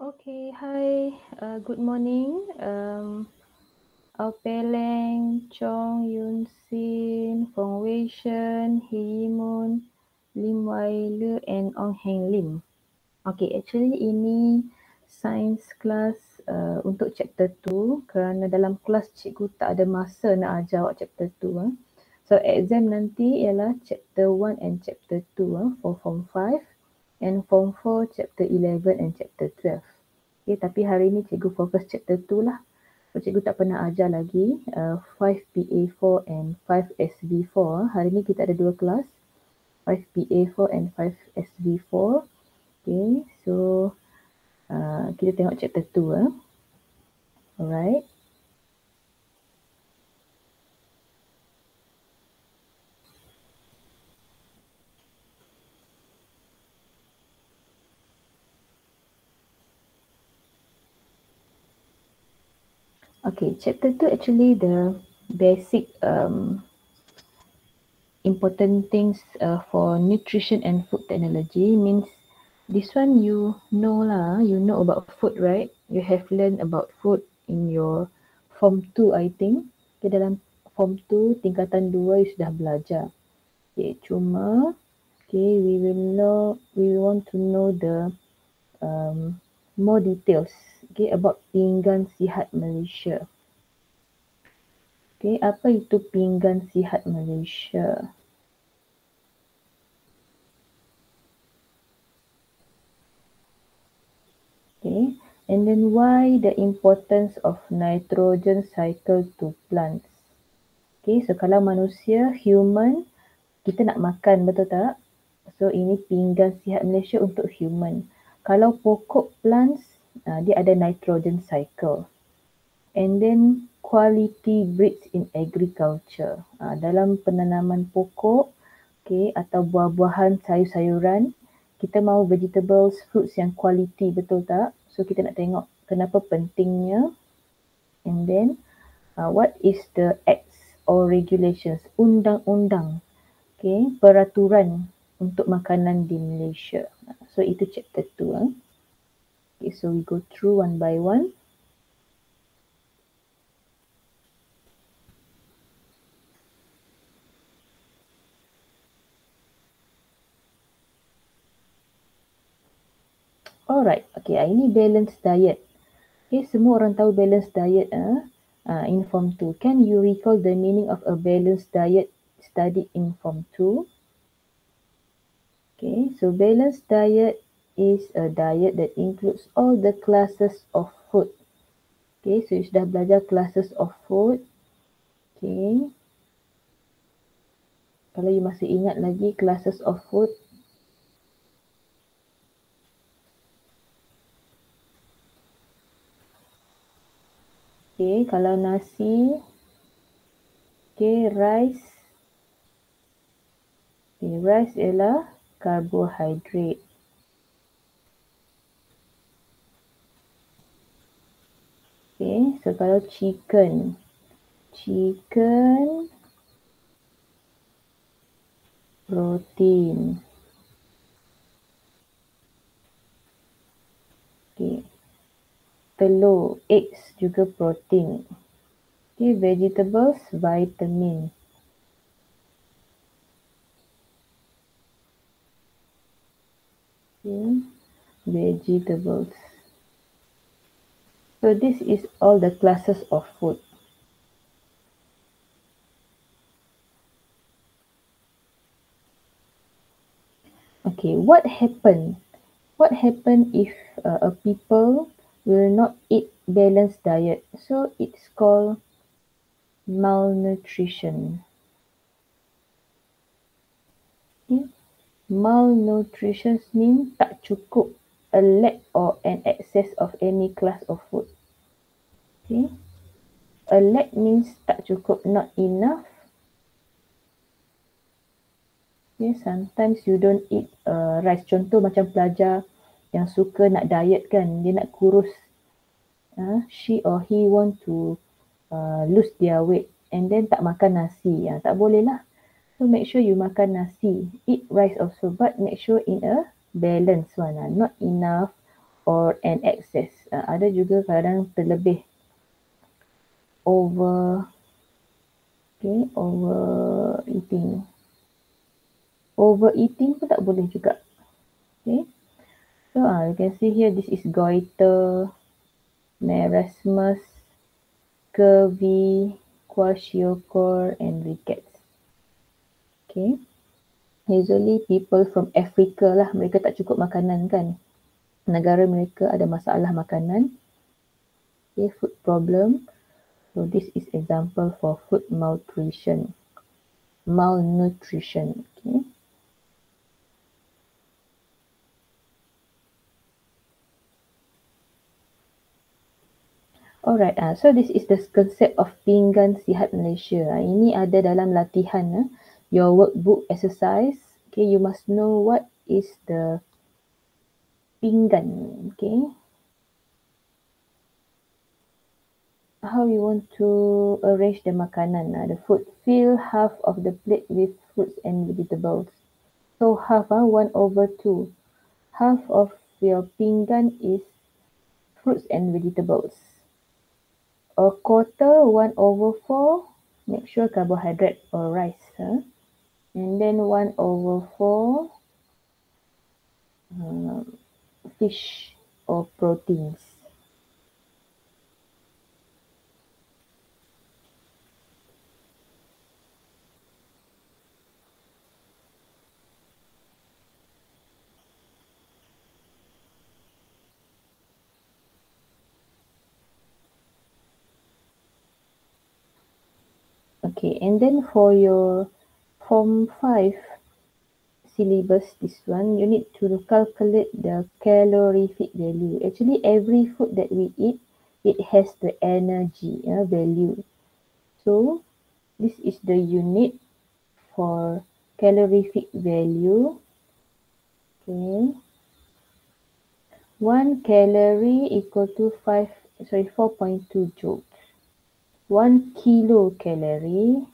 Okay, hi, good morning. Ao Peleng, Chong Yun Sin, Fong Wei Shen, He Moon, Lim Wai Le, and Ong Heng Lim. Okay, actually ini science class untuk chapter 2 kerana dalam kelas cikgu tak ada masa nak ajar awak chapter 2. So exam nanti ialah chapter 1 and chapter 2 for form 5 and form 4 chapter 11 and chapter 12. Okay, tapi hari ni cikgu fokus chapter 2 lah. So, cikgu tak pernah ajar lagi 5PA4 and 5SV4. Hari ni kita ada dua kelas, 5PA4 and 5SV4. Okay, so kita tengok chapter 2. Alright. Okay, chapter 2 actually the basic important things for nutrition and food technology means this one you know lah, you know about food, right? You have learned about food in your form 2 I think. Okay, dalam form 2 tingkatan 2 you sudah belajar. Okay, cuma okay, we want to know the more details okay, about pinggan sihat Malaysia. Okay, apa itu pinggan sihat Malaysia? Okay, and then why the importance of nitrogen cycle to plants? Okay, so kalau manusia, human, kita nak makan, betul tak? So ini pinggan sihat Malaysia untuk human. Kalau pokok plants, dia ada nitrogen cycle. And then quality breeds in agriculture. Dalam penanaman pokok, okay, atau buah-buahan, sayur-sayuran, kita mahu vegetables, fruits yang quality, betul tak? So kita nak tengok kenapa pentingnya. And then what is the acts or regulations, undang-undang, okay, peraturan untuk makanan di Malaysia. So itu chapter 2. Okay, so we go through one by one. Alright, okay, ini balanced diet. Okay, semua orang tahu balanced diet in form 2. Can you recall the meaning of a balanced diet studied in form 2? Okay, so balanced diet is a diet that includes all the classes of food. Okay, so you sudah belajar classes of food. Okay, kalau you masih ingat lagi classes of food, okay, kalau nasi, okay, rice. Okay, rice ialah karbohidrat. Okay, so kalau chicken, protein. Okay, telur, eggs juga protein. Okay, vegetables, vitamin. Okay, vegetables. So this is all the classes of food. Okay, what happen? What happen if a people will not eat balanced diet? So it's called malnutrition. Okay. Malnutrition means tak cukup, a lack or an excess of any class of food. Okay. A lack means tak cukup, not enough. Okay, sometimes you don't eat rice. Contoh macam pelajar yang suka nak diet kan, dia nak kurus. She or he want to lose their weight and then tak makan nasi. Tak boleh lah. So make sure you makan nasi. Eat rice also, but make sure in a balanced one. Not enough or an excess. Ada juga kadang terlebih, overeating. Overeating pun tak boleh juga. Okay. So you can see here, this is goiter, marasmus, scurvy, kwashiorkor, and rickets. Okay. Usually people from Africa lah, mereka tak cukup makanan kan. Negara mereka ada masalah makanan. Okay, food problem. So this is example for food malnutrition. Okay. Alright, so this is the concept of pinggan sihat Malaysia. Ini ada dalam latihan, your workbook exercise. Okay, you must know what is the pinggan. Okay, how you want to arrange the makanan, the food. Fill half of the plate with fruits and vegetables. So half, 1/2. Half of your pinggan is fruits and vegetables. A quarter, 1/4, make sure carbohydrate or rice. And then 1/4 fish or proteins. Okay, and then for your Form 5 syllabus, this one, you need to calculate the calorific value. Actually, every food that we eat, it has the energy value. So, this is the unit for calorific value. Okay. 1 calorie equal to 4.2 joules. 1 kilocalorie,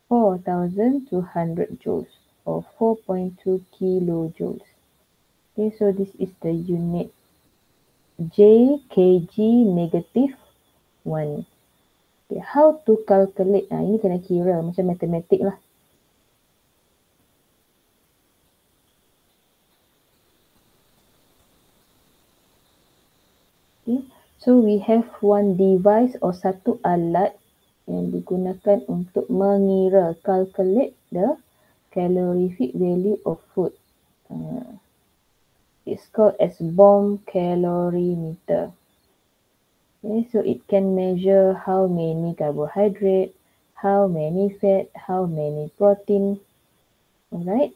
4,200 joules, or 4.2 kilojoules. Okay, so this is the unit. J kg negative 1. Okay, how to calculate? Ini kena kira macam matematik lah. Okay, so we have one device or satu alat yang digunakan untuk mengira, calculate the calorific value of food. It's called as bomb calorimeter. Okay, so it can measure how many carbohydrate, how many fat, how many protein. Alright.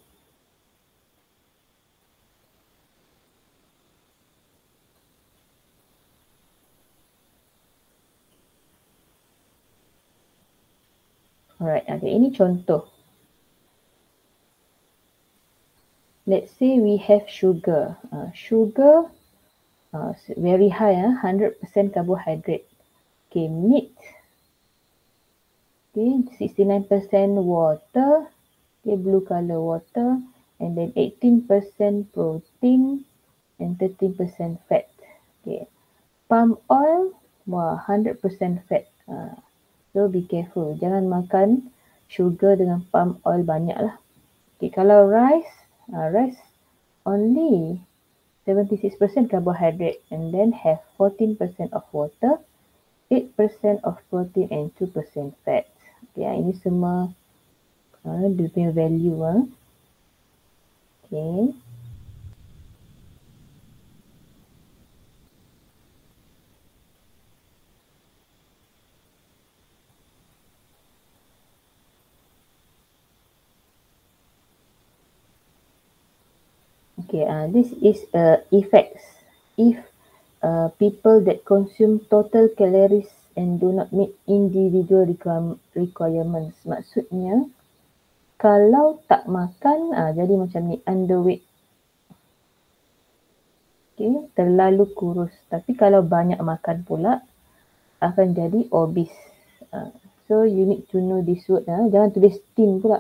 Alright, okay, ini contoh. Let's say we have sugar. Sugar very high, 100% carbohydrate. Okay, meat. Okay, 69% water. Okay, blue color water. And then 18% protein and 13% fat. Okay, palm oil, 100% fat. So be careful, jangan makan sugar dengan palm oil banyak lah. Okay, kalau rice only 76% carbohydrate and then have 14% of water, 8% of protein and 2% fat. Okay, ini semua dia punya value. Okay. Okay, this is effects. If people that consume total calories and do not meet individual requirements. Maksudnya, kalau tak makan, jadi macam ni, underweight. Okay, terlalu kurus. Tapi kalau banyak makan pula, akan jadi obese. So, you need to know this word. Jangan tulis thin pula.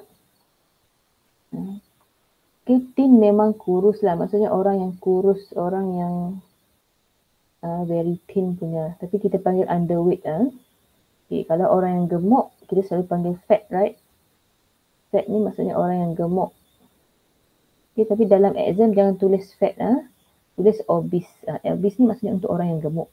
Okay, thin memang kurus lah. Maksudnya orang yang kurus, orang yang very thin punya. Tapi kita panggil underweight. Okay, kalau orang yang gemuk, kita selalu panggil fat, right? Fat ni maksudnya orang yang gemuk. Okay, tapi dalam exam jangan tulis fat. Tulis obese. Obese ni maksudnya untuk orang yang gemuk.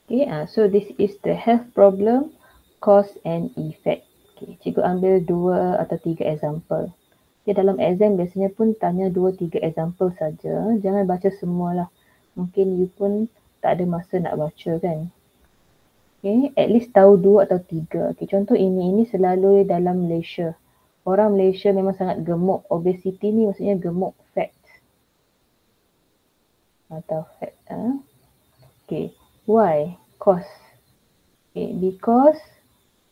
Okay, so this is the health problem, cause and effect. Okay, cikgu ambil 2 atau 3 example. Okay, dalam exam biasanya pun tanya 2-3 example saja. Jangan baca semualah. Mungkin you pun tak ada masa nak baca kan. Okay, at least tahu 2 atau 3. Okay, contoh ini selalu dalam Malaysia. Orang Malaysia memang sangat gemuk. Obesity ni maksudnya gemuk, fat. Atau fat. Okay, why? Cause. Okay, because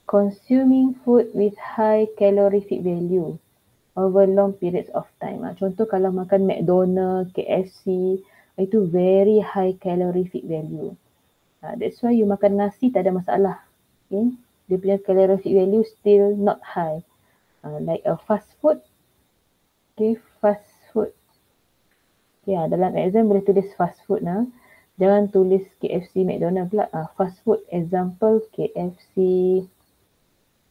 consuming food with high calorific value over long periods of time. Contoh kalau makan McDonald, KFC, itu very high calorific value. That's why you makan nasi tak ada masalah. Okay? Dia punya calorific value still not high. Like a fast food. Okay, fast food. Okay, dalam exam boleh tulis fast food. Jangan tulis KFC, McDonald pula. Fast food, example KFC.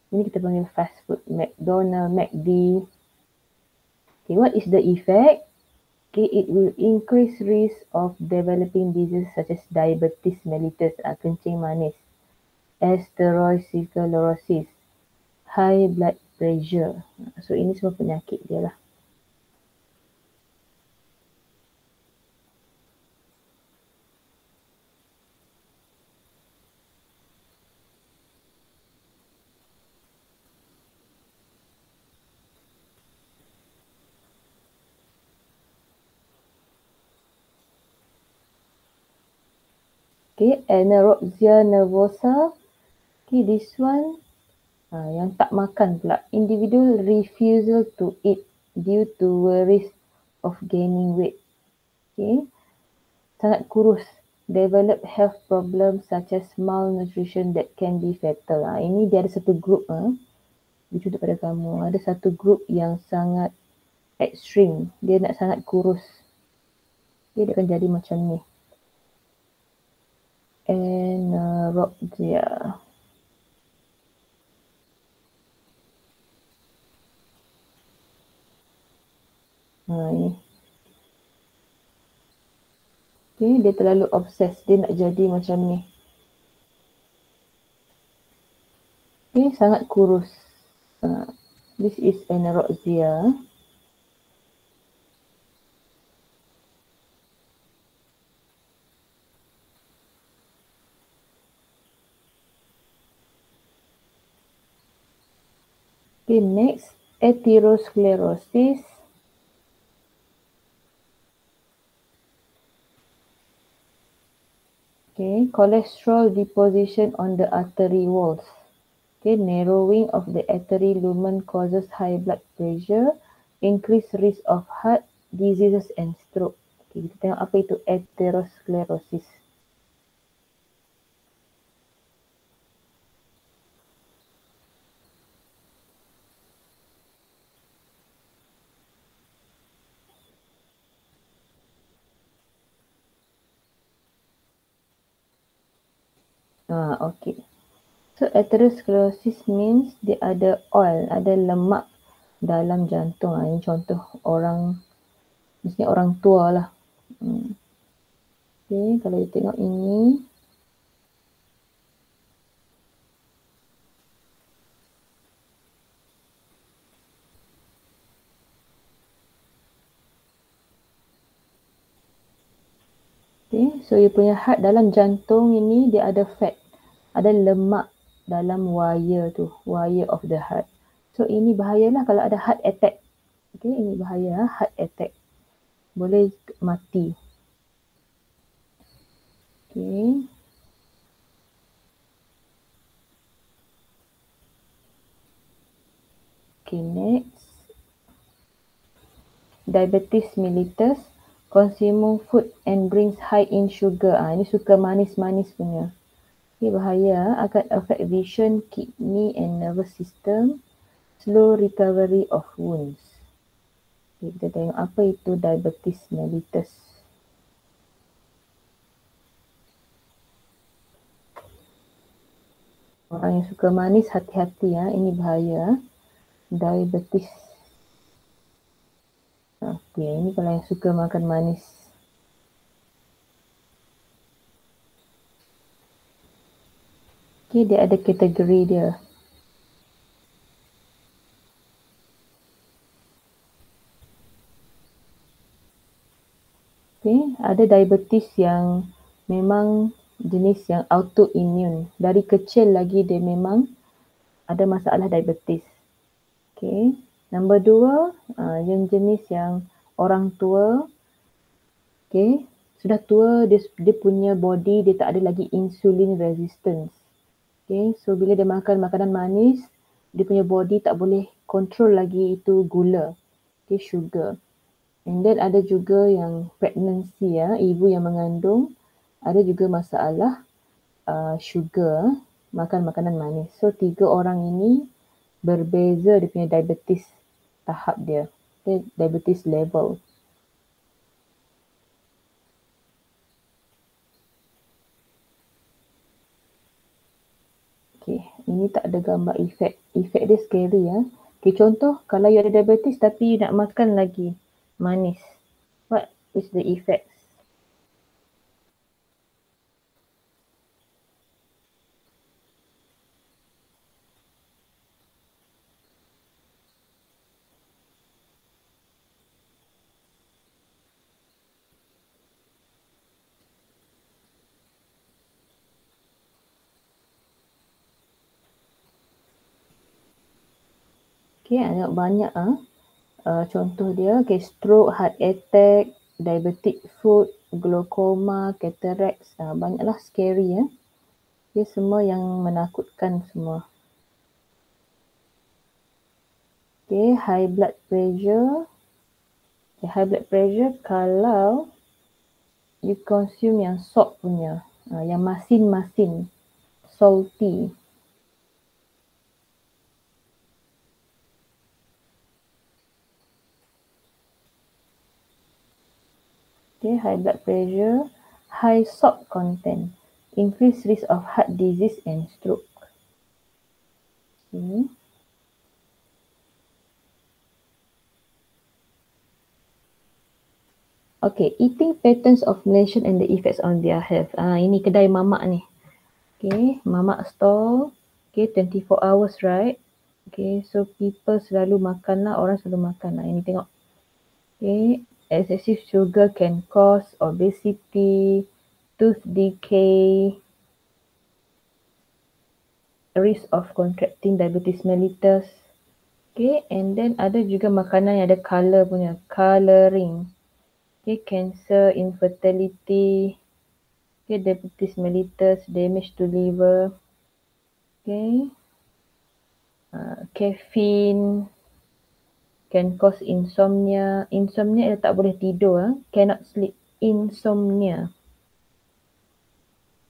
Ini kita panggil fast food. McDonald, McD. Okay, what is the effect? Okay, it will increase risk of developing diseases such as diabetes mellitus, kencing manis, atherosclerosis, high blood pressure. So ini semua penyakit dia lah. Okay, anorexia nervosa. Okay, this one yang tak makan pula. Individual refusal to eat due to worries of gaining weight. Okay, sangat kurus. Develop health problems such as malnutrition that can be fatal. Ini dia ada satu group. Contoh pada kamu. Ada satu group yang sangat ekstrim. Dia nak sangat kurus. Dia akan jadi macam ni. Anorexia. Ini. Okay, dia terlalu obses. Dia nak jadi macam ni. Okay, sangat kurus. This is anorexia. Okay, next, atherosclerosis. Okay, cholesterol deposition on the artery walls. Okay, narrowing of the artery lumen causes high blood pressure, increased risk of heart diseases and stroke. Okay, kita tengok apa itu atherosclerosis. Okay. So atherosclerosis means dia ada oil, ada lemak dalam jantung. Ini contoh orang, mestinya orang tua lah. Okay, kalau you tengok ini. Okay, so you punya heart dalam jantung ini dia ada fat, ada lemak dalam wire tu, wire of the heart. So ini bahayalah kalau ada heart attack. Okay, ini bahaya, heart attack. Boleh mati. Okay. Okay, next. Diabetes mellitus consume food and brings high in sugar. Ini suka manis-manis punya. Okay, bahaya, akan affect vision, kidney and nervous system, slow recovery of wounds. Okay, kita tengok apa itu diabetes mellitus. Orang yang suka manis, hati-hati ya, ini bahaya. Diabetes. Okay, ini kalau yang suka makan manis. Okay, dia ada kategori dia. Okay, ada diabetes yang memang jenis yang autoimmune. Dari kecil lagi dia memang ada masalah diabetes. Okay, nombor 2, yang jenis yang orang tua, okay, sudah tua, dia punya body, dia tak ada lagi insulin resistance. Okay, so bila dia makan makanan manis, dia punya body tak boleh control lagi itu gula, okay, sugar. And then ada juga yang pregnancy ya, ibu yang mengandung, ada juga masalah sugar, makan makanan manis. So 3 orang ini berbeza dia punya diabetes tahap dia, okay, diabetes level. Okay, ini tak ada gambar efek. Efek dia scary ya. Okay, contoh kalau you ada diabetes tapi you nak makan lagi manis. What is the effects? Okay, ada banyak contoh dia. Okay, stroke, heart attack, diabetic foot, glaucoma, cataracts, banyaklah scary ya. Okay, semua yang menakutkan semua. Okay, high blood pressure. Okay, high blood pressure kalau you consume yang salt punya, yang masin-masin, salty. Okay, high blood pressure, high salt content, increased risk of heart disease and stroke. Okay. Okay, eating patterns of Malaysian and the effects on their health. Ini kedai mamak ni. Okay, mamak stall. Okay, 24 hours, right? Okay, so people selalu makan lah, orang selalu makan lah. Ini tengok. Okay, excessive sugar can cause obesity, tooth decay, risk of contracting diabetes mellitus. Okay, and then ada juga makanan yang ada colour punya, colouring. Okay, cancer, infertility, okay, diabetes mellitus, damage to liver, okay, caffeine can cause insomnia. Insomnia tak boleh tidur, cannot sleep, insomnia.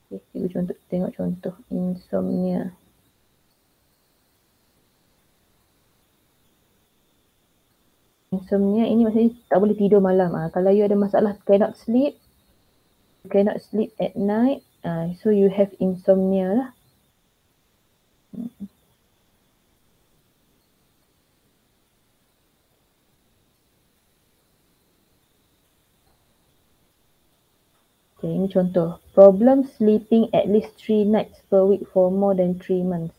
Okay, tengok contoh insomnia. Insomnia ini maksudnya tak boleh tidur malam. Kalau you ada masalah cannot sleep at night, so you have insomnia lah. Okay, ini contoh. Problem sleeping at least 3 nights per week for more than 3 months.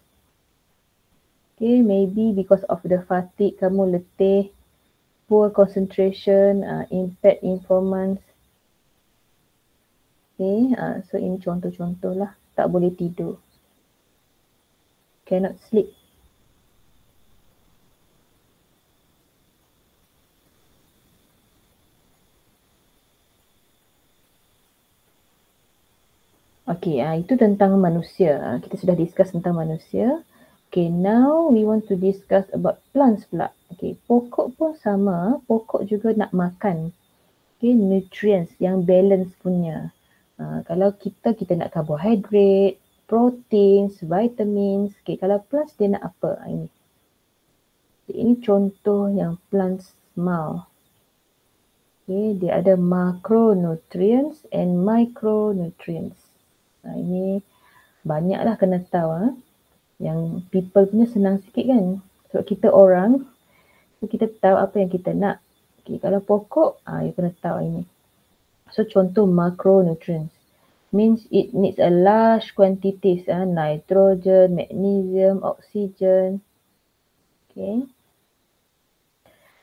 Okay, maybe because of the fatigue, kamu letih, poor concentration, impaired performance. Okay, so ini contoh-contoh lah. Tak boleh tidur. Cannot sleep. Okay, itu tentang manusia. Kita sudah discuss tentang manusia. Okay, now we want to discuss about plants pula. Okay, pokok pun sama. Pokok juga nak makan. Okay, nutrients yang balance punya. Kalau kita nak carbohydrate, proteins, vitamins. Okay, kalau plants dia nak apa? Ini. Ini contoh yang plants mau. Okay, dia ada macronutrients and micronutrients. Ini banyaklah kena tahu. Yang people punya senang sikit kan. Sebab kita orang, so kita tahu apa yang kita nak. Okay, kalau pokok, you kena tahu ini. So contoh macronutrients means it needs a large quantities, nitrogen, magnesium, oxygen. Okay.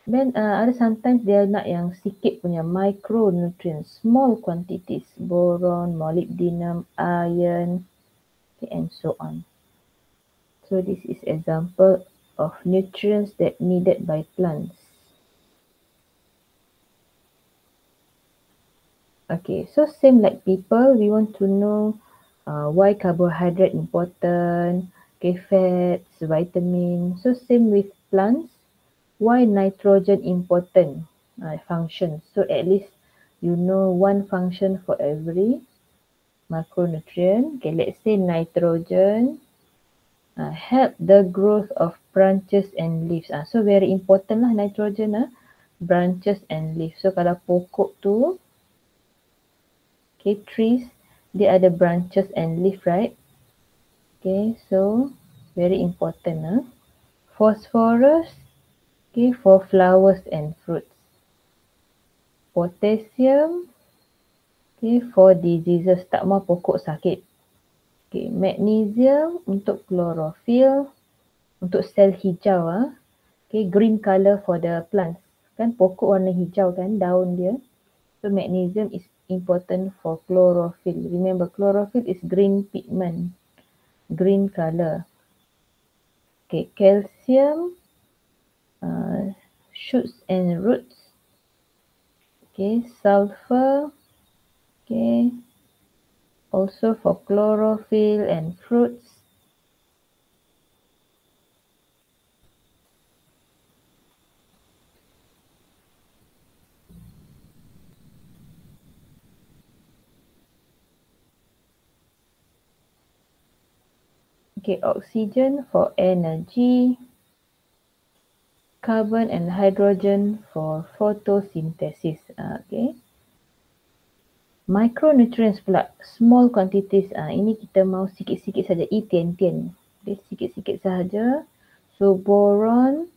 Then ada sometimes dia nak yang sikit punya micronutrients, small quantities, boron, molybdenum, iron, okay, and so on. So this is example of nutrients that needed by plants. Okay, so same like people, we want to know why carbohydrate important, okay, fats, vitamins. So same with plants, why nitrogen important function. So at least you know one function for every macronutrient. Okay, let's say nitrogen help the growth of branches and leaves. So very important lah nitrogen, branches and leaves. So kalau pokok tu, okay, trees, dia ada branches and leaf, right? Okay, so very important. Phosphorus, okay, for flowers and fruits. Potassium, okay, for diseases, tak mau pokok sakit. Okay, magnesium untuk chlorophyll, untuk sel hijau. Okay, green color for the plants. Kan pokok warna hijau kan, daun dia. So magnesium is important for chlorophyll. Remember, chlorophyll is green pigment, green color. Okay, calcium, shoots and roots. Okay, sulfur, okay, also for chlorophyll and fruits. Okay, oxygen for energy, carbon and hydrogen for photosynthesis. Okay. Micronutrients pula, small quantities. Ini kita mau sikit-sikit saja, tian-tian. Okay, sikit-sikit saja. So boron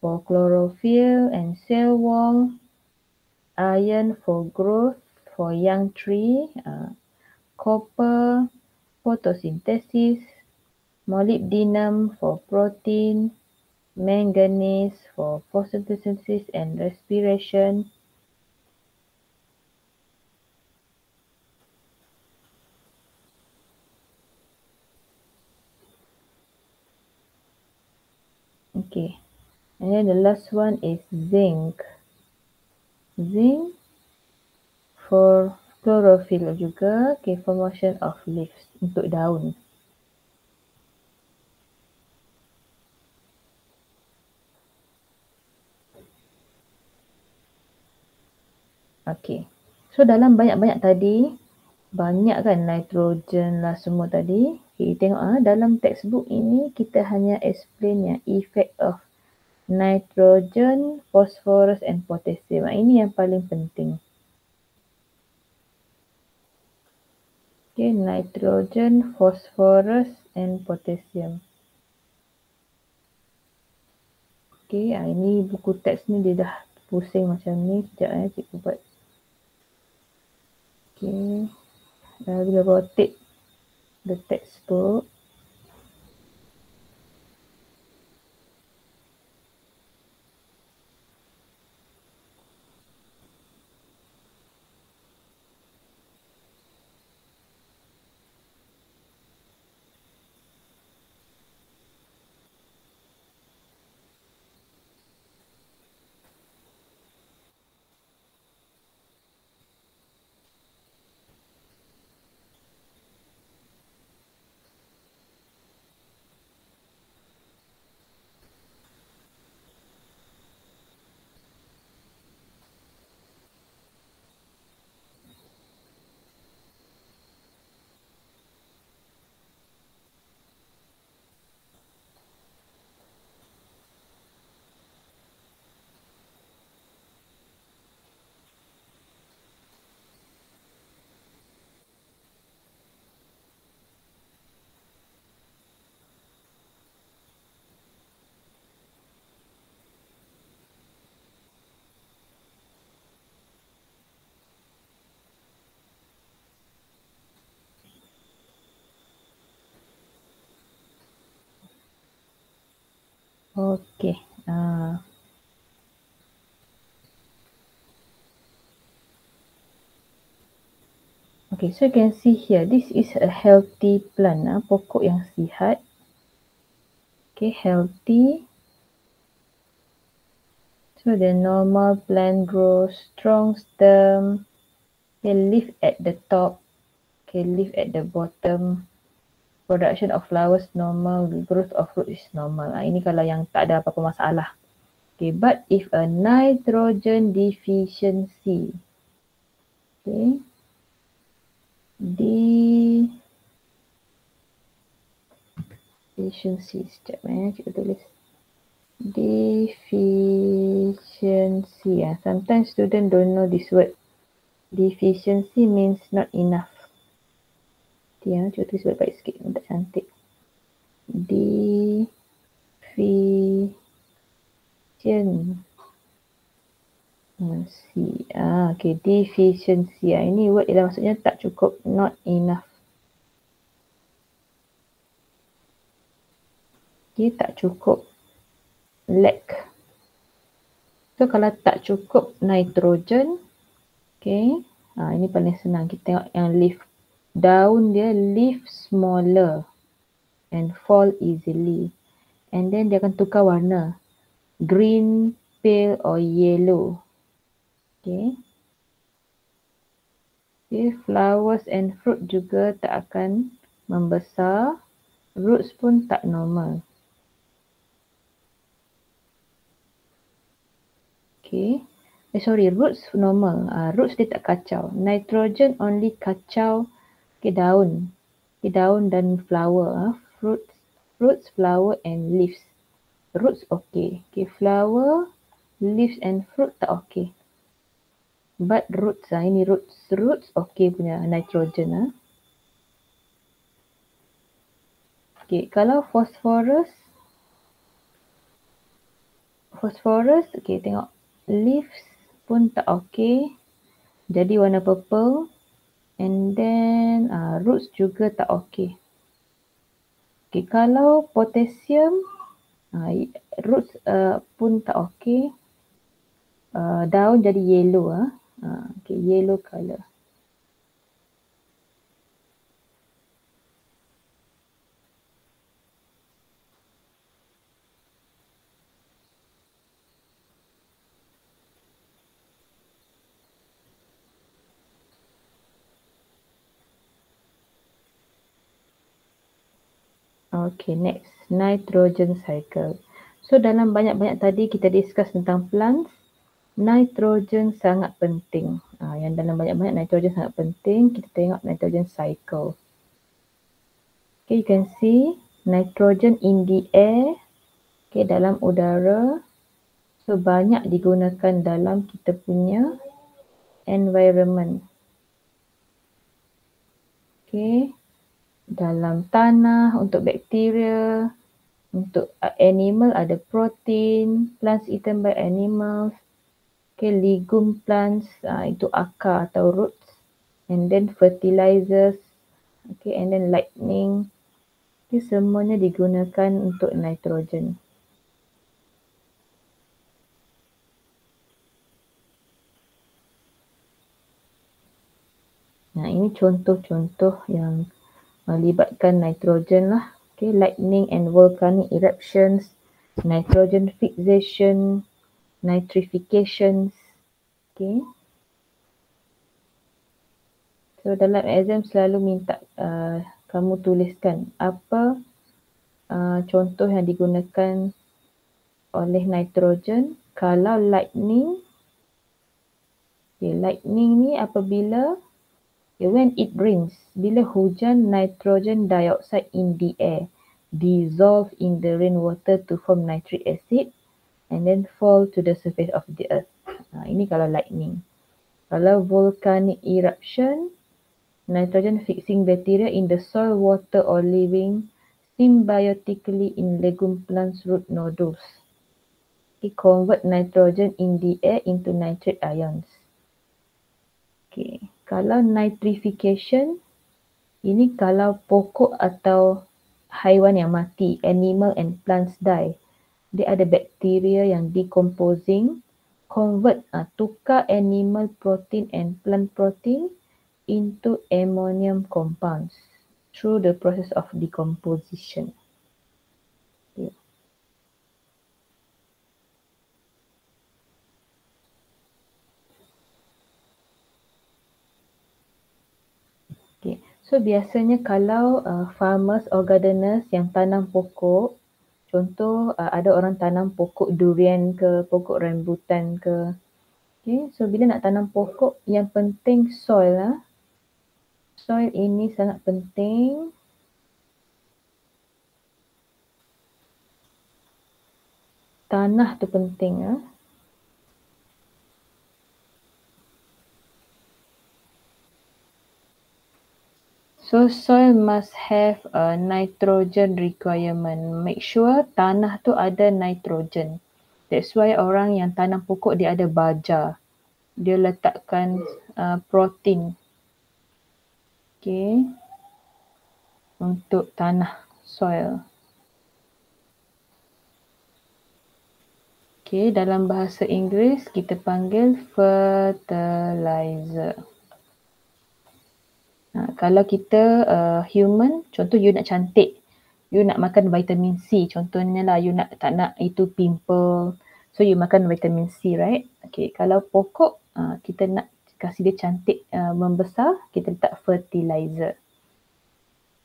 for chlorophyll and cell wall, iron for growth for young tree, copper photosynthesis, molybdenum for protein, manganese for photosynthesis and respiration. Okay, and then the last one is zinc. Zinc for chlorophyll juga, okay, formation of leaves, untuk daun. Okay, so dalam banyak-banyak tadi, banyak kan nitrogen lah semua tadi. Okay, tengok dalam textbook ini kita hanya explain yang effect of nitrogen, phosphorus and potassium. Ini yang paling penting. Okay, nitrogen, phosphorus and potassium. Okay, ini buku teks ni dia dah pusing macam ni. Sekejap cikgu buat. Okay, bila rotate the textbook. Okay. Okay, so you can see here, this is a healthy plant, pokok yang sihat. Okay, healthy. So the normal plant grows strong stem, okay, leaf at the top, okay, leaf at the bottom. Production of flowers normal, growth of fruit is normal. Ini kalau yang tak ada apa-apa masalah. Okay, but if a nitrogen deficiency, okay, deficiency, sekejap kita tulis. Deficiency. Sometimes student don't know this word. Deficiency means not enough. Cuba tulis baik-baik sikit, tak cantik. Deficiency. Okay, deficiency. Ini word ialah maksudnya tak cukup, not enough. Okay, tak cukup. Lack. So kalau tak cukup nitrogen, okay, ini paling senang. Kita tengok yang leaf. Daun dia leaf smaller and fall easily. And then dia akan tukar warna. Green, pale or yellow. Okay. Okay, flowers and fruit juga tak akan membesar. Roots pun tak normal. Okay. Roots normal. Roots dia tak kacau. Nitrogen only kacau daun. Daun dan flower. Fruits, flower and leaves. Roots okay. Flower, leaves and fruit tak okay. But roots, ini roots okay punya nitrogen. Okay, kalau phosphorus, okay, tengok leaves pun tak okay. Jadi warna purple. And then roots juga tak okay. Okay, kalau potassium, roots pun tak okay. Daun jadi yellow. Okay, yellow color. Okay, next. Nitrogen cycle. So, dalam banyak-banyak tadi kita discuss tentang plants. Nitrogen sangat penting. Yang dalam banyak-banyak nitrogen sangat penting. Kita tengok nitrogen cycle. Okay, you can see nitrogen in the air. Okay, dalam udara. So, banyak digunakan dalam kita punya environment. Okay. Dalam tanah untuk bakteria, untuk animal ada protein, plants eaten by animals, okay, legume plants, itu akar atau roots, and then fertilizers, okay, and then lightning, okay, semuanya digunakan untuk nitrogen. Nah, ini contoh-contoh yang melibatkan nitrogen lah. Okay, lightning and volcanic eruptions, nitrogen fixation, nitrifications. Okay. So dalam exam selalu minta kamu tuliskan apa contoh yang digunakan oleh nitrogen. Kalau lightning, okay, lightning ni apabila when it rains, bila hujan, nitrogen dioxide in the air dissolve in the rainwater to form nitric acid and then fall to the surface of the earth. Ini kalau lightning. Kalau volcanic eruption, nitrogen fixing bacteria in the soil, water or living symbiotically in legume plants root nodules. It convert nitrogen in the air into nitrate ions. Okay. Kalau nitrification, ini kalau pokok atau haiwan yang mati, animal and plants die. dia ada bakteria yang decomposing, tukar animal protein and plant protein into ammonium compounds through the process of decomposition. Okay. Okay. So biasanya kalau farmers or gardeners yang tanam pokok, contoh ada orang tanam pokok durian ke, pokok rambutan ke. Okay. So bila nak tanam pokok, yang penting soil lah. Soil ini sangat penting. Tanah tu penting lah. So soil must have a nitrogen requirement. Make sure tanah tu ada nitrogen. That's why orang yang tanam pokok dia ada baja. Dia letakkan protein. Okay. Untuk tanah, soil. Okay, dalam bahasa Inggeris kita panggil fertilizer. Kalau kita human, contoh you nak cantik, you nak makan vitamin C contohnya lah, you tak nak itu pimple, so you makan vitamin C, right? Okay, kalau pokok kita nak kasih dia cantik membesar, kita letak fertilizer.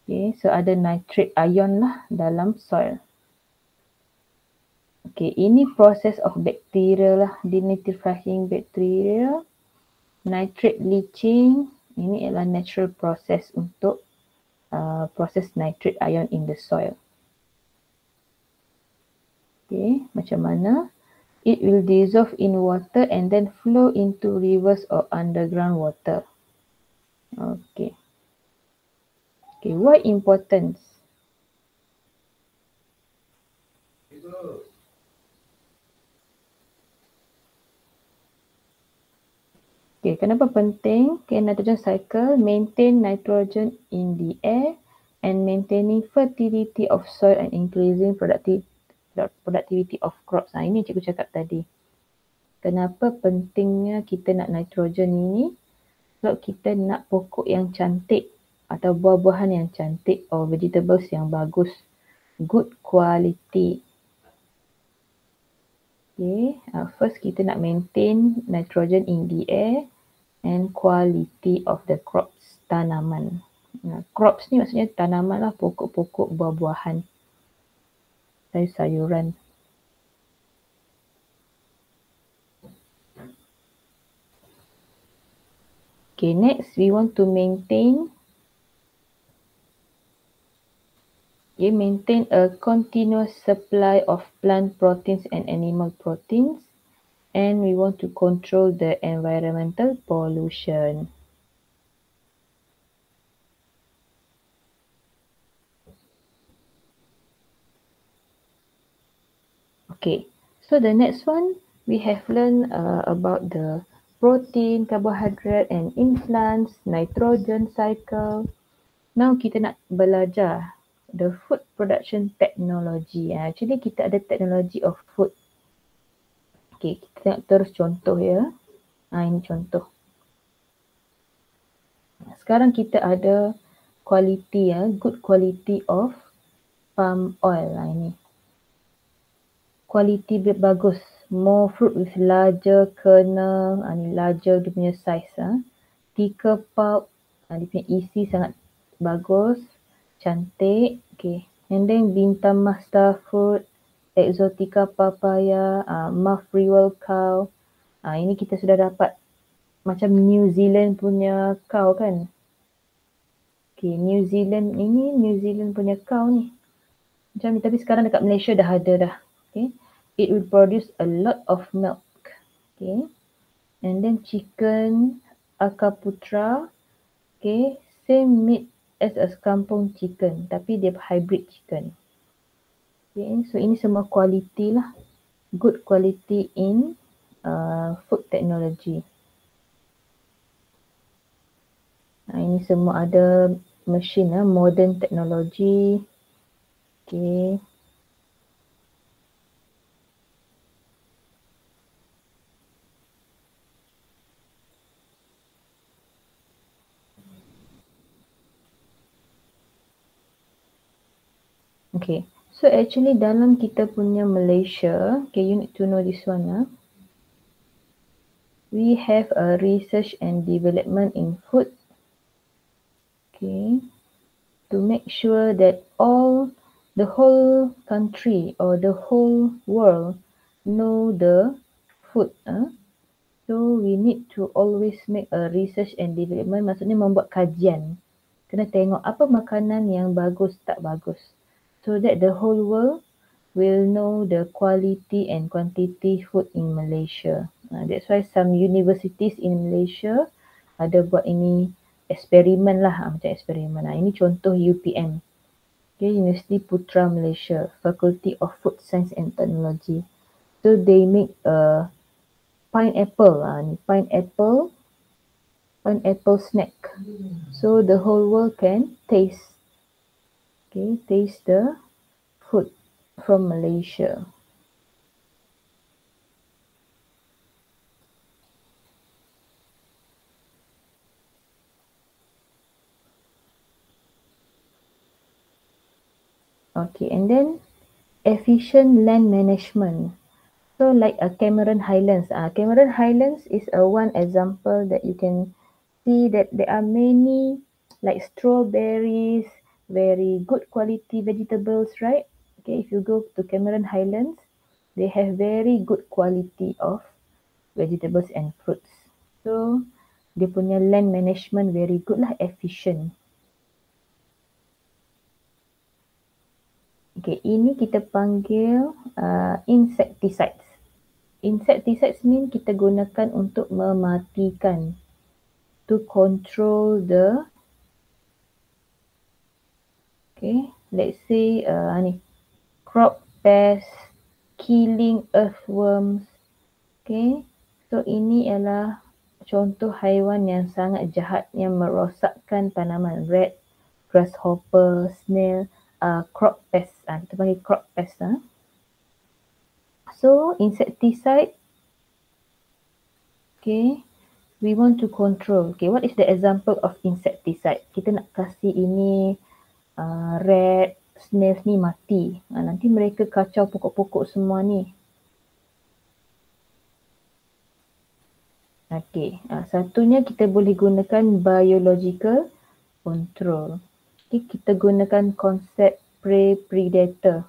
Okay, so ada nitrate ion lah dalam soil. Okay, ini proses of bacteria lah, denitrifying bacteria, nitrate leaching. Ini adalah natural process untuk proses nitrate ion in the soil. Okay, macam mana? It will dissolve in water and then flow into rivers or underground water. Okay. Okay, why importance? Okay, kenapa penting? Okay, nitrogen cycle maintain nitrogen in the air and maintaining fertility of soil and increasing productivity of crops. Ini cikgu cakap tadi. Kenapa pentingnya kita nak nitrogen ini? Sebab kita nak pokok yang cantik atau buah-buahan yang cantik or vegetables yang bagus. Good quality. Okay, first kita nak maintain nitrogen in the air and quality of the crops, tanaman. Crops ni maksudnya tanaman lah, pokok-pokok, buah-buahan, sayur-sayuran. Okay, next we want to maintain a continuous supply of plant proteins and animal proteins, and we want to control the environmental pollution. Okay, so the next one we have learned about the protein, carbohydrate and in plants, nitrogen cycle. Now kita nak belajar the food production technology. Actually kita ada technology of food. Okay, kita tengok terus contoh ya. Ini contoh. Sekarang kita ada quality good quality of palm oil ini. Quality bagus. More fruit with larger kernel, ni larger dia punya size. Thicker pulp, dia punya isi sangat bagus, cantik. Okay. And then bintang master fruit, exotica papaya, Mafriwell cow. Ini kita sudah dapat macam New Zealand punya cow kan. Okay, New Zealand punya cow ni. Macam ni, tapi sekarang dekat Malaysia dah ada dah. Okay. It will produce a lot of milk. Okay. And then chicken Akaputra. Okay. Same meat as a kampung chicken, tapi dia hybrid chicken. Okay. So ini semua quality lah. Good quality in food technology. Ini semua ada mesin modern technology. Okay. Okay, so actually dalam kita punya Malaysia, okay, you need to know this one. We have a research and development in food. Okay, to make sure that the whole country or the whole world know the food. So we need to always make a research and development, maksudnya membuat kajian. Kena tengok apa makanan yang bagus tak bagus. So that the whole world will know the quality and quantity food in Malaysia. That's why some universities in Malaysia ada buat ini eksperimen lah, macam eksperimen. Ini contoh UPM. Okay, University Putra Malaysia, Faculty of Food Science and Technology. So they make a pineapple snack. So the whole world can taste the food from Malaysia. Okay, and then efficient land management. So like Cameron Highlands. Cameron Highlands is one example that you can see that there are many like strawberries, very good quality vegetables, right? Okay, if you go to Cameron Highlands, they have very good quality of vegetables and fruits. So dia punya land management very good lah, efficient. Okay, ini kita panggil insecticides. Insecticides mean kita gunakan untuk mematikan, to control the, okay, let's say ni crop pests, killing earthworms. Okay, so ini ialah contoh haiwan yang sangat jahat yang merosakkan tanaman. Rat, grasshopper, snail, crop pests. Kita panggil crop pests. So insecticide, okay, we want to control. Okay, what is the example of insecticide? Kita nak kasih ini rat, snails ni mati. Nanti mereka kacau pokok-pokok semua ni. Okay, satunya kita boleh gunakan biological control. Okay, kita gunakan konsep prey predator.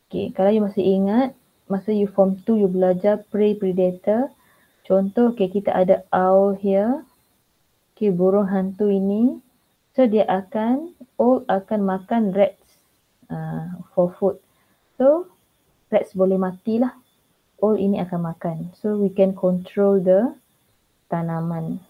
Okay, kalau you masih ingat, masa you form 2 you belajar prey predator. Contoh, okay, kita ada owl here. Okay, burung hantu ini. So dia akan makan rats for food. So rats boleh matilah. All ini akan makan. So we can control the tanaman.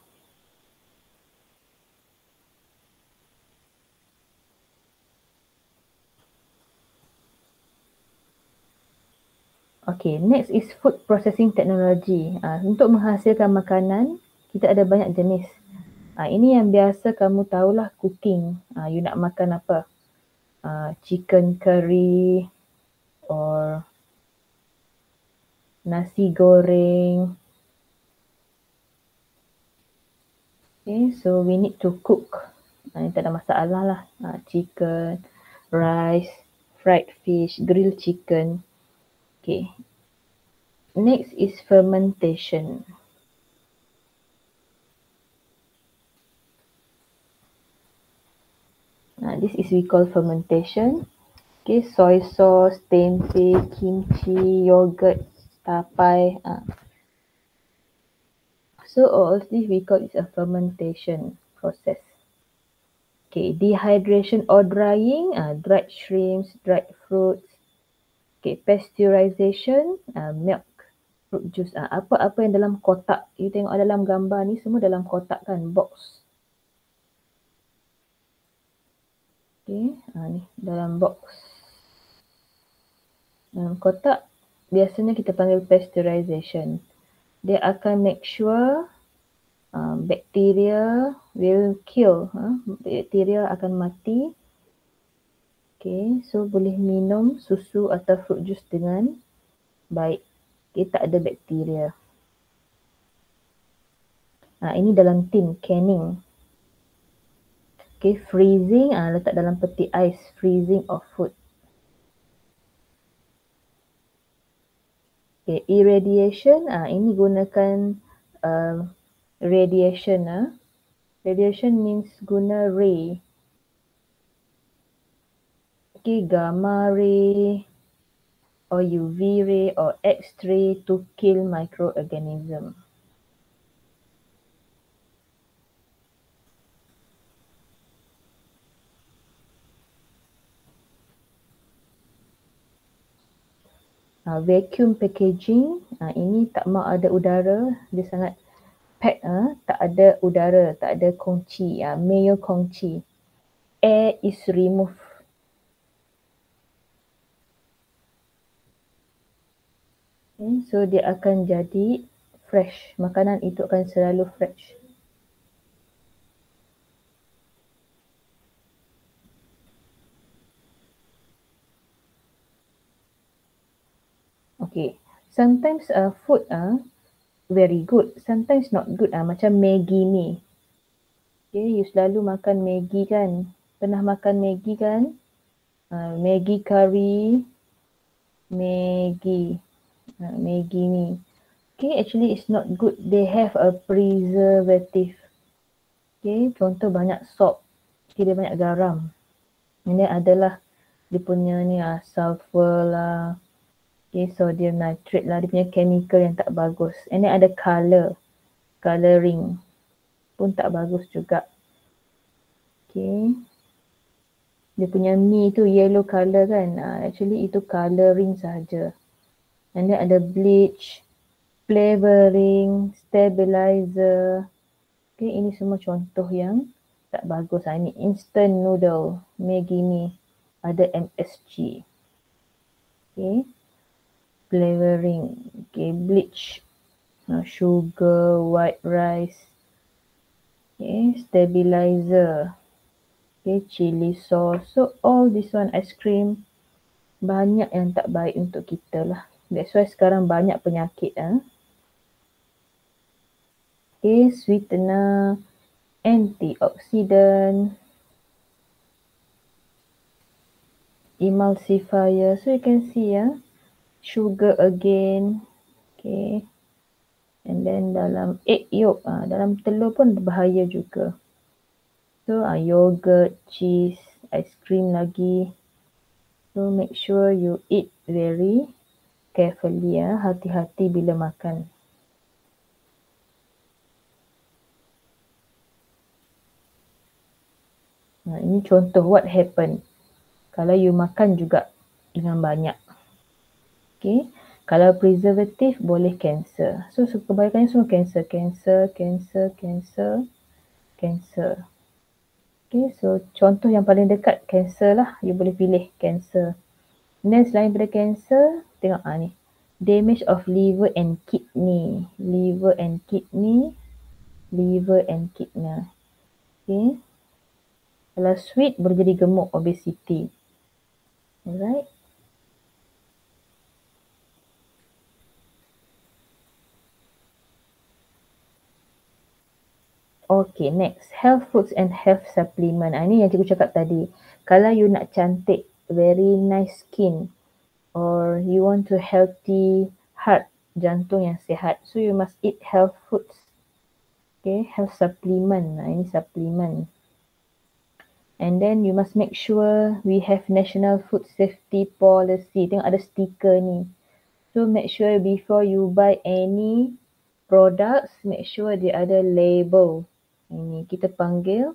Okay, next is food processing technology. Untuk menghasilkan makanan, kita ada banyak jenis. Ini yang biasa kamu tahulah cooking. You nak makan apa? Chicken curry or nasi goreng. Okay, so we need to cook. Ini tak ada masalah lah. Chicken, rice, fried fish, grilled chicken. Okay. Next is fermentation. This is we call fermentation. Okay, soy sauce, tempeh, kimchi, yogurt, tapai. So all of this we call it a fermentation process. Okay, dehydration or drying, dried shrimps, dried fruits. Okay, pasteurization, milk, fruit juice. Apa-apa yang dalam kotak. You tengok dalam gambar ni semua dalam kotak kan, box. Okay, ni dalam box. Dalam kotak, biasanya kita panggil pasteurization. Dia akan make sure bacteria will kill. Bacteria akan mati. Okay, so boleh minum susu atau fruit juice dengan baik. Okay, tak ada bakteria. Ini dalam tin, canning. Okay, freezing, letak dalam peti ais, freezing of food. Okay, irradiation, ini gunakan radiation. Radiation means guna ray. Okay, gamma ray or UV ray or X-ray to kill microorganism. Vacuum packaging, ini tak mau ada udara, dia sangat pack, tak ada udara, tak ada kunci, mayo kunci. Air is removed. Okay, so dia akan jadi fresh, makanan itu akan selalu fresh. Okay, sometimes food very good, sometimes not good, macam Maggi ni. Okay, you selalu makan Maggi kan? Pernah makan Maggi kan? Maggi curry, Maggi ni. Okay, actually it's not good. They have a preservative. Okay, contoh banyak salt. Okay, dia banyak garam. Ini adalah dia punya ni sulfur lah. Okay, sodium nitrate lah. Dia punya chemical yang tak bagus. And then ada coloring pun tak bagus juga. Okay. Dia punya mi tu yellow color kan. Actually itu coloring sahaja. And then ada bleach, flavoring, stabilizer. Okay, ini semua contoh yang tak bagus. Ini instant noodle, Maggi ni. Ada MSG. Okay. Flavoring, okay, bleach, sugar, white rice, okay, stabilizer, okay, chili sauce. So all this one ice cream banyak yang tak baik untuk kita lah. That's why sekarang banyak penyakit. Okay, sweetener, antioxidant, emulsifier. So you can see sugar again. Okay. And then dalam egg yolk, dalam telur pun berbahaya juga. So yogurt, cheese, ice cream lagi. So make sure you eat very carefully, hati-hati bila makan. Ini contoh what happen kalau you makan juga dengan banyak. Okay. Kalau preservative boleh cancer. So kebanyakannya semua cancer. Okay, so contoh yang paling dekat cancer lah. You boleh pilih cancer. Dan selain daripada cancer, tengok ni. Damage of liver and kidney. Liver and kidney. Okay. Kalau sweet boleh jadi gemuk, obesity. Alright. Okay, next. Health foods and health supplement. Ini yang cikgu cakap tadi. Kalau you nak cantik, very nice skin, or you want to healthy heart, jantung yang sihat, so you must eat health foods. Okay, health supplement. Ini supplement. And then you must make sure we have national food safety policy. Tengok ada stiker ni. So make sure before you buy any products, make sure dia ada label. Ini kita panggil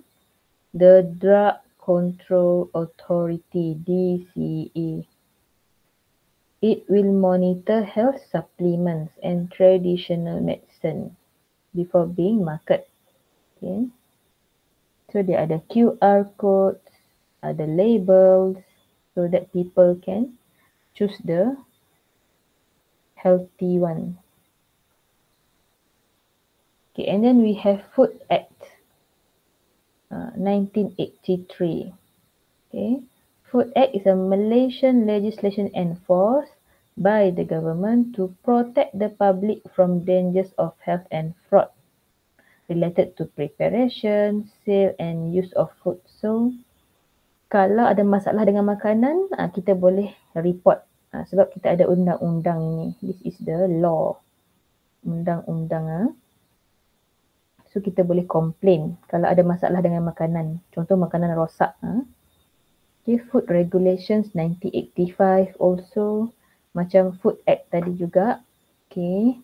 the Drug Control Authority, DCA. It will monitor health supplements and traditional medicine before being marketed. Okay. So dia ada QR codes, ada labels, so that people can choose the healthy one. Okay, and then we have Food Act 1983. Okay, Food Act is a Malaysian legislation enforced by the government to protect the public from dangers of health and fraud related to preparation, sale and use of food. So kalau ada masalah dengan makanan, kita boleh report sebab kita ada undang-undang ni. This is the law. Undang-undang. So kita boleh complain kalau ada masalah dengan makanan. Contoh makanan rosak. Okay, Food Regulations 1985 also. Macam Food Act tadi juga. Okay.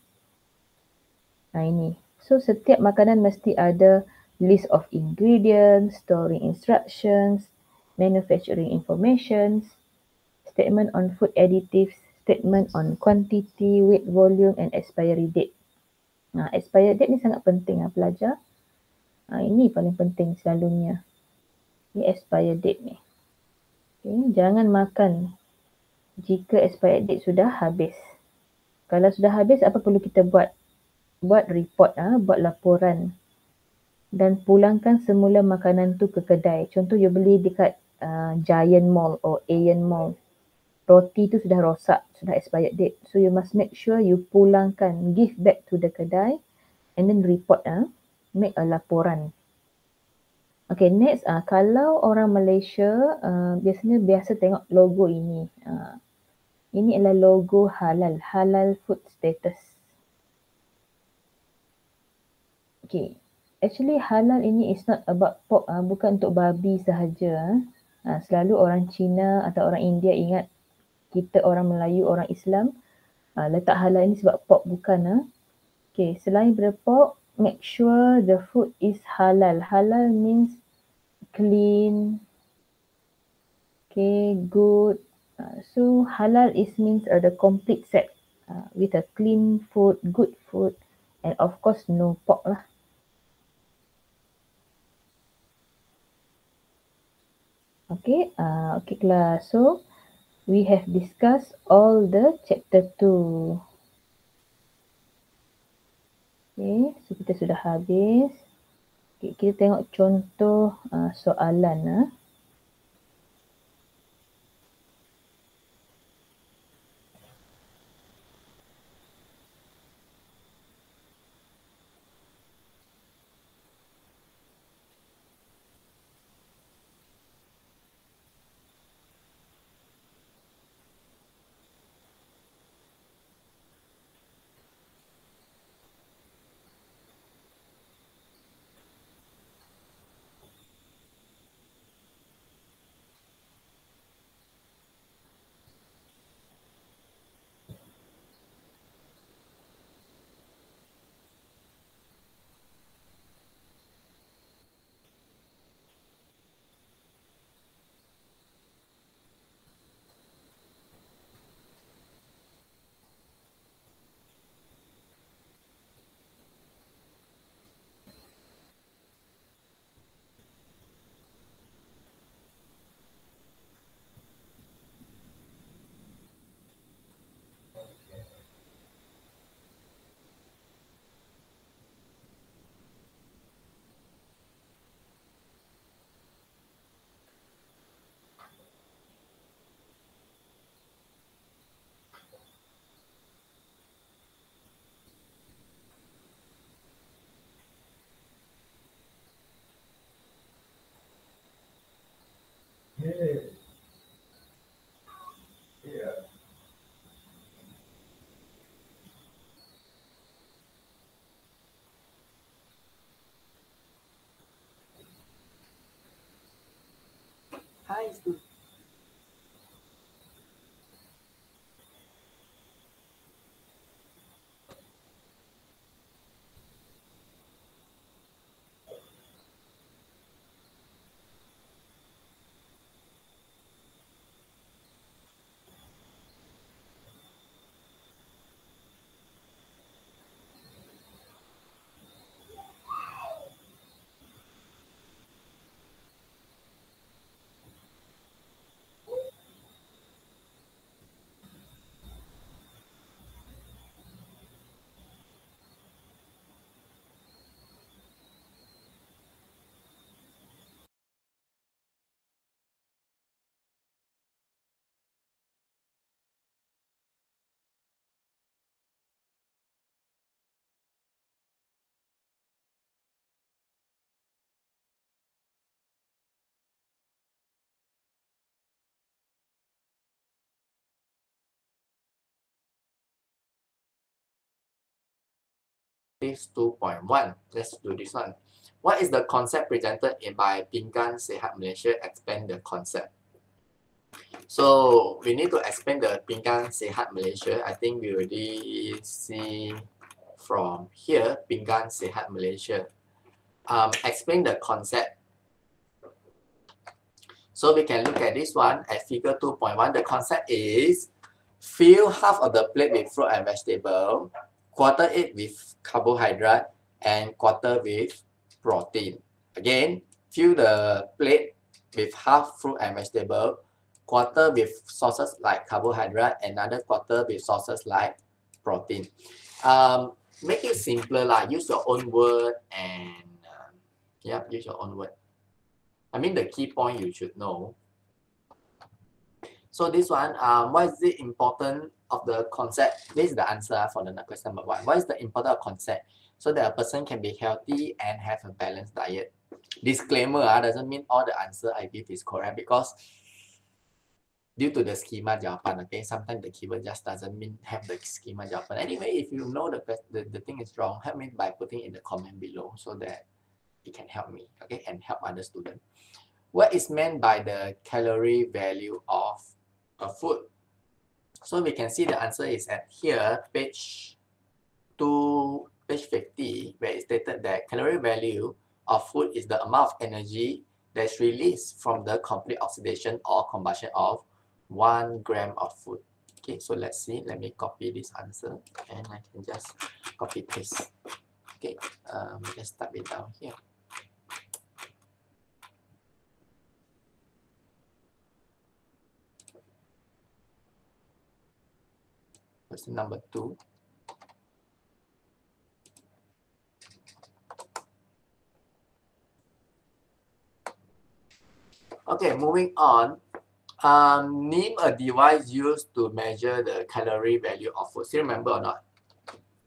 Ini. So setiap makanan mesti ada list of ingredients, storing instructions, manufacturing information, statement on food additives, statement on quantity, weight, volume and expiry date. Expiry date ni sangat penting pelajar. Ini paling penting selalunya. Ini expiry date ni. Okay, jangan makan jika expiry date sudah habis. Kalau sudah habis, apa perlu kita buat? Buat report, buat laporan. Dan pulangkan semula makanan tu ke kedai. Contoh you beli dekat Giant Mall or Aeon Mall. Roti tu sudah rosak, sudah expired date. So you must make sure you pulangkan, give back to the kedai and then report, make a laporan. Okay, next, kalau orang Malaysia biasa tengok logo ini. Ini adalah logo halal, halal food status. Okay, actually halal ini is not about pork, bukan untuk babi sahaja. Selalu orang Cina atau orang India ingat kita orang Melayu, orang Islam letak halal ini sebab pork, bukan. Okay, selain daripada pork, make sure the food is halal. Halal means clean, okay, good. So halal means the complete set with a clean food, good food, and of course no pork lah. Okay, class. So we have discussed all the chapter 2. Okay, so kita sudah habis. Okay, kita tengok contoh soalan. Hi, student. 2.1. Let's do this one. What is the concept presented by Pinggan Sehat Malaysia? Explain the concept. So we need to explain the Pinggan Sehat Malaysia. I think we already see from here, Pinggan Sehat Malaysia. Explain the concept. So we can look at this one at figure 2.1. The concept is fill half of the plate with fruit and vegetable, quarter it with carbohydrate, and quarter with protein. Again, fill the plate with half fruit and vegetable, quarter with sources like carbohydrate, another quarter with sources like protein. Make it simpler, like use your own word and use your own word. I mean, the key point you should know. So this one, what is the importance of the concept? This is the answer for the question number 1. What is the importance of concept? So that a person can be healthy and have a balanced diet. Disclaimer, doesn't mean all the answer I give is correct, because due to the schema jawapan, okay, sometimes the keyword just doesn't mean have the schema jawapan. Anyway, if you know the thing is wrong, help me by putting in the comment below so that it can help me, okay, and help other students. What is meant by the calorie value of a food? So we can see the answer is at here, page 50, where it stated that calorie value of food is the amount of energy that's released from the complete oxidation or combustion of 1 gram of food. Okay, so let's see. Let me copy this answer and I can just copy paste. Okay, let's type it down here. Question number 2. Okay, moving on. Name a device used to measure the calorie value of food. Still remember or not?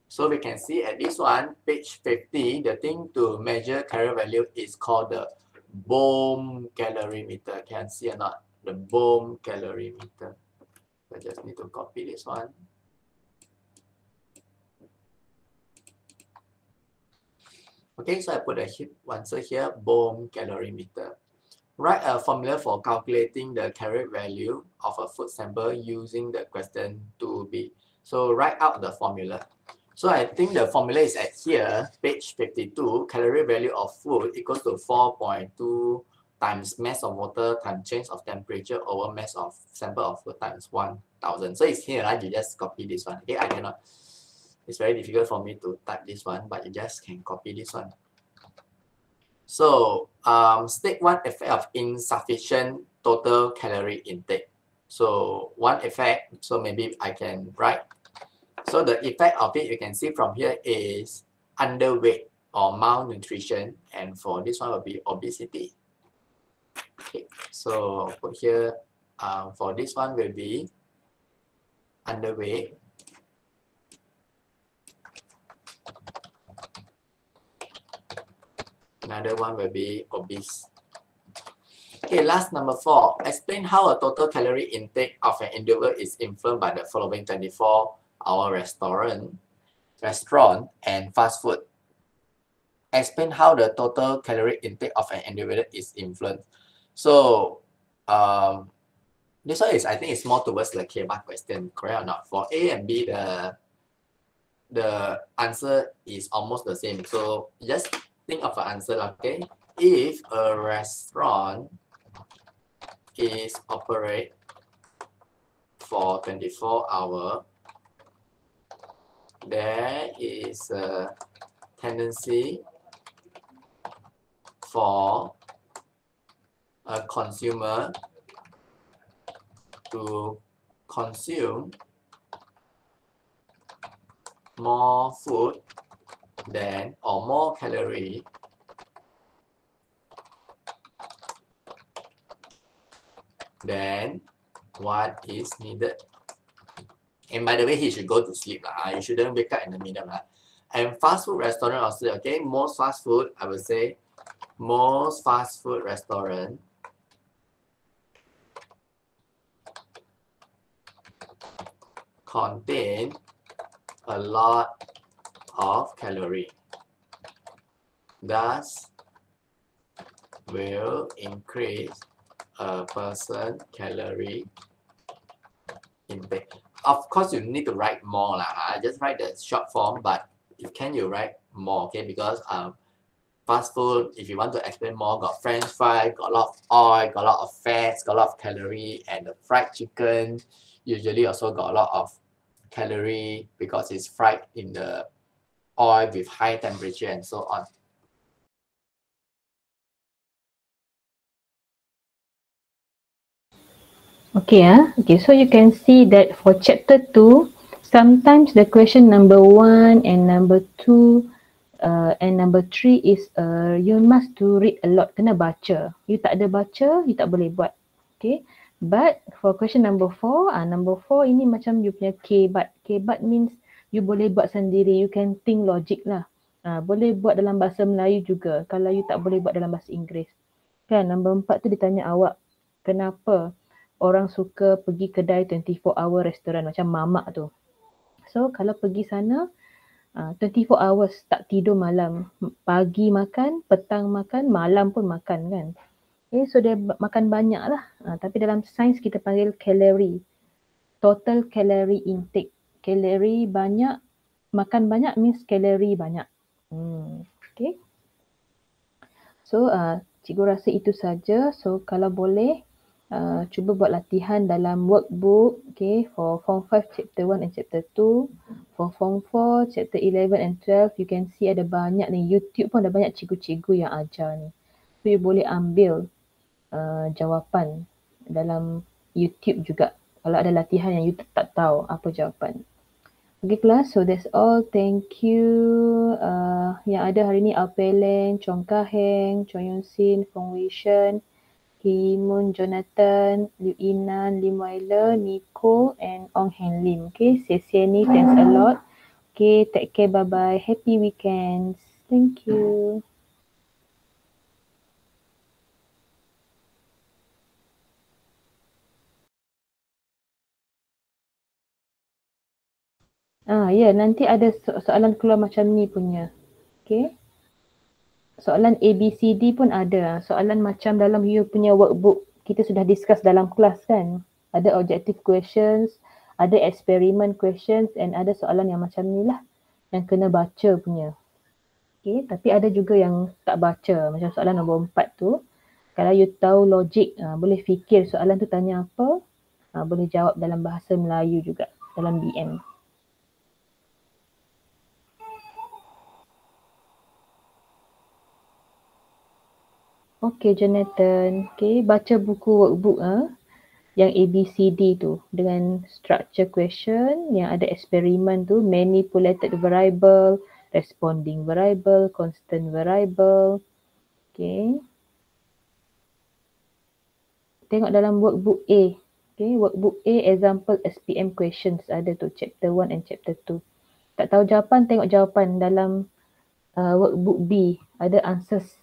So we can see at this one, page 50, the thing to measure calorie value is called the Bohm calorimeter. Can see or not? The Bohm calorimeter. I just need to copy this one. Okay, so I put a answer here, Bohm calorimeter. Write a formula for calculating the calorie value of a food sample using the question 2b. So write out the formula. So I think the formula is at here, page 52. Calorie value of food equals to 4.2 times mass of water times change of temperature over mass of sample of food times 1000. So it's here, right? You just copy this one. Okay, I cannot. It's very difficult for me to type this one, but you just can copy this one. So state one effect of insufficient total calorie intake. So one effect, so maybe I can write. So the effect of it, you can see from here, is underweight or malnutrition. And for this one will be obesity. Okay, so put here, for this one will be underweight. Another one will be obese. Okay, last number 4. Explain how a total calorie intake of an individual is influenced by the following 24-hour restaurant and fast food. Explain how the total calorie intake of an individual is influenced. So this one is, I think it's more towards the K-mark question, correct or not? For A and B, the answer is almost the same. So just think of an answer, okay? If a restaurant is operate for 24 hours, there is a tendency for a consumer to consume more food than, or more calorie than what is needed. And by the way, he should go to sleep. You shouldn't wake up in the middle. And fast food restaurant also, okay, most fast food, I would say, most fast food restaurant contain a lot of calorie. Thus, will increase a person calorie intake. Of course, you need to write more lah. I just write the short form, but if can you write more, okay? Because fast food, if you want to explain more, got French fry, got a lot of oil, got a lot of fats, got a lot of calorie, and the fried chicken usually also got a lot of calorie because it's fried in the oil with high temperature and so on. Okay, okay, so you can see that for chapter 2, sometimes the question number 1 and number 2 and number 3 is you must to read a lot, kena baca. You tak ada baca, you tak boleh buat. Okay, but for question number 4, number 4 ini macam you punya K-but. K-but means you boleh buat sendiri, you can think logic lah. Boleh buat dalam bahasa Melayu juga kalau you tak boleh buat dalam bahasa Inggeris. Kan, number 4 tu ditanya awak, kenapa orang suka pergi kedai 24 hour restoran macam mamak tu. So kalau pergi sana 24 hours tak tidur malam, pagi makan, petang makan, malam pun makan kan. Okay, so dia makan banyak lah. Tapi dalam sains kita panggil calorie. Total calorie intake. Calorie banyak, makan banyak means calorie banyak. Okay. So cikgu rasa itu saja. So kalau boleh cuba buat latihan dalam workbook, okay, for Form 5 Chapter 1 and Chapter 2. For Form 4 Chapter 11 and 12, you can see ada banyak ni. YouTube pun ada banyak cikgu-cikgu yang ajar ni. So you boleh ambil jawapan dalam YouTube juga. Kalau ada latihan yang you tak tahu apa jawapan. Okay kelas, so that's all. Thank you. Yang ada hari ni Apeleng, Chong Kaheng, Chong Yun Sin, Fong Wei Shen, Himun Jonathan, Liu Inan, Lim Weiler, Nico and Ong Hen Lim. Okay, Sesiani, thanks a lot. Okay, take care, bye-bye. Happy weekends. Thank you. Ya, nanti ada soalan keluar macam ni punya. Okay. Soalan ABCD pun ada. Soalan macam dalam you punya workbook. Kita sudah discuss dalam kelas kan. Ada objective questions, ada experiment questions and ada soalan yang macam ni lah. Yang kena baca punya. Okay, tapi ada juga yang tak baca. Macam soalan nombor 4 tu. Kalau you tahu logik, boleh fikir soalan tu tanya apa, boleh jawab dalam bahasa Melayu juga. Dalam BM. Okay Jonathan, okay, baca buku workbook yang ABCD tu dengan structure question yang ada eksperimen tu, manipulated variable, responding variable, constant variable. Okay. Tengok dalam workbook A. Okay, workbook A example SPM questions ada tu, chapter 1 and chapter 2. Tak tahu jawapan, tengok jawapan dalam workbook B, ada answers.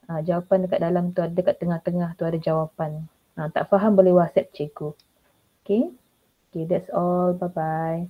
Jawapan dekat dalam tu, ada dekat tengah-tengah tu ada jawapan. Tak faham boleh WhatsApp cikgu. Okay. Okay, that's all. Bye-bye.